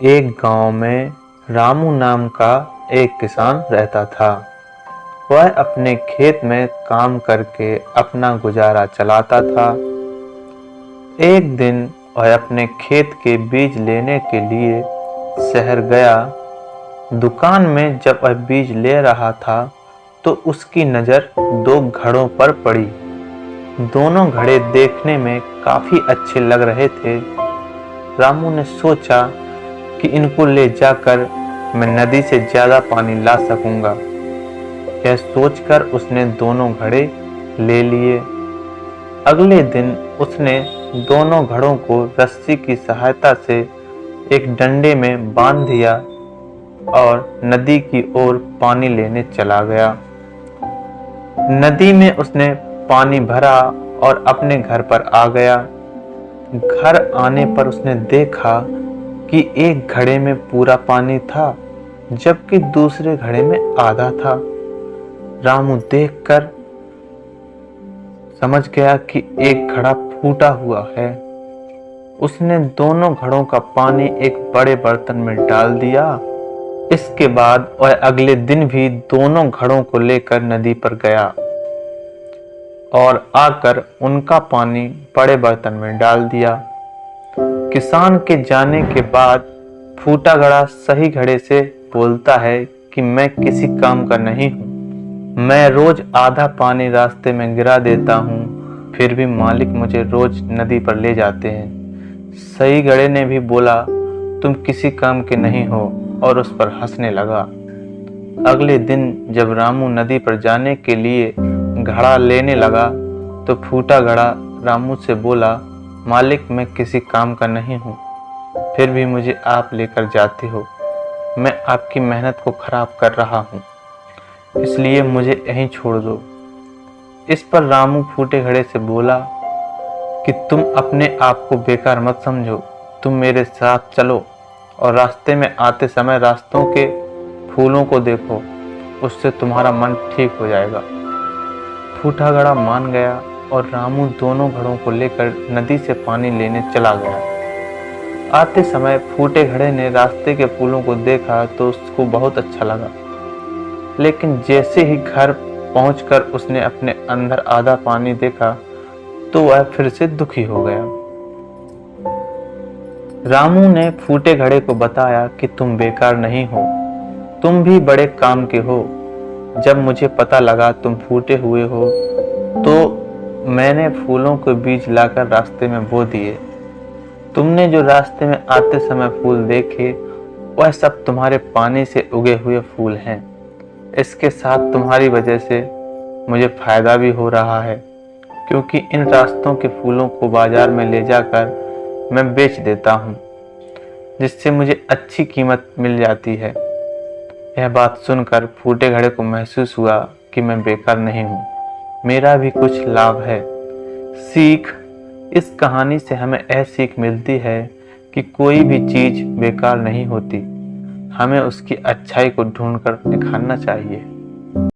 एक गांव में रामू नाम का एक किसान रहता था। वह अपने खेत में काम करके अपना गुजारा चलाता था। एक दिन वह अपने खेत के बीज लेने के लिए शहर गया। दुकान में जब वह बीज ले रहा था तो उसकी नज़र दो घड़ों पर पड़ी। दोनों घड़े देखने में काफी अच्छे लग रहे थे। रामू ने सोचा कि इनको ले जाकर मैं नदी से ज्यादा पानी ला सकूंगा। यह सोचकर उसने दोनों घड़े ले लिए। अगले दिन उसने दोनों घड़ों को रस्सी की सहायता से एक डंडे में बांध दिया और नदी की ओर पानी लेने चला गया। नदी में उसने पानी भरा और अपने घर पर आ गया। घर आने पर उसने देखा कि एक घड़े में पूरा पानी था जबकि दूसरे घड़े में आधा था। रामू देखकर समझ गया कि एक घड़ा फूटा हुआ है। उसने दोनों घड़ों का पानी एक बड़े बर्तन में डाल दिया। इसके बाद वह अगले दिन भी दोनों घड़ों को लेकर नदी पर गया और आकर उनका पानी बड़े बर्तन में डाल दिया। किसान के जाने के बाद फूटा घड़ा सही घड़े से बोलता है कि मैं किसी काम का नहीं हूँ। मैं रोज आधा पानी रास्ते में गिरा देता हूँ, फिर भी मालिक मुझे रोज नदी पर ले जाते हैं। सही घड़े ने भी बोला तुम किसी काम के नहीं हो और उस पर हंसने लगा। अगले दिन जब रामू नदी पर जाने के लिए घड़ा लेने लगा तो फूटा घड़ा रामू से बोला मालिक मैं किसी काम का नहीं हूँ, फिर भी मुझे आप लेकर जाते हो। मैं आपकी मेहनत को खराब कर रहा हूँ, इसलिए मुझे यहीं छोड़ दो। इस पर रामू फूटे घड़े से बोला कि तुम अपने आप को बेकार मत समझो, तुम मेरे साथ चलो और रास्ते में आते समय रास्तों के फूलों को देखो, उससे तुम्हारा मन ठीक हो जाएगा। फूटा घड़ा मान गया और रामू दोनों घड़ों को लेकर नदी से पानी लेने चला गया। आते समय फूटे घड़े ने रास्ते के फूलों को देखा तो उसको बहुत अच्छा लगा, लेकिन जैसे ही घर पहुंचकर उसने अपने अंदर आधा पानी देखा तो वह फिर से दुखी हो गया। रामू ने फूटे घड़े को बताया कि तुम बेकार नहीं हो, तुम भी बड़े काम के हो। जब मुझे पता लगा तुम फूटे हुए हो तो मैंने फूलों के बीज लाकर रास्ते में बो दिए। तुमने जो रास्ते में आते समय फूल देखे वह सब तुम्हारे पानी से उगे हुए फूल हैं। इसके साथ तुम्हारी वजह से मुझे फायदा भी हो रहा है, क्योंकि इन रास्तों के फूलों को बाजार में ले जाकर मैं बेच देता हूँ, जिससे मुझे अच्छी कीमत मिल जाती है। यह बात सुनकर फूटे घड़े को महसूस हुआ कि मैं बेकार नहीं हूँ, मेरा भी कुछ लाभ है। सीख, इस कहानी से हमें यह सीख मिलती है कि कोई भी चीज़ बेकार नहीं होती, हमें उसकी अच्छाई को ढूंढकर निखारना चाहिए।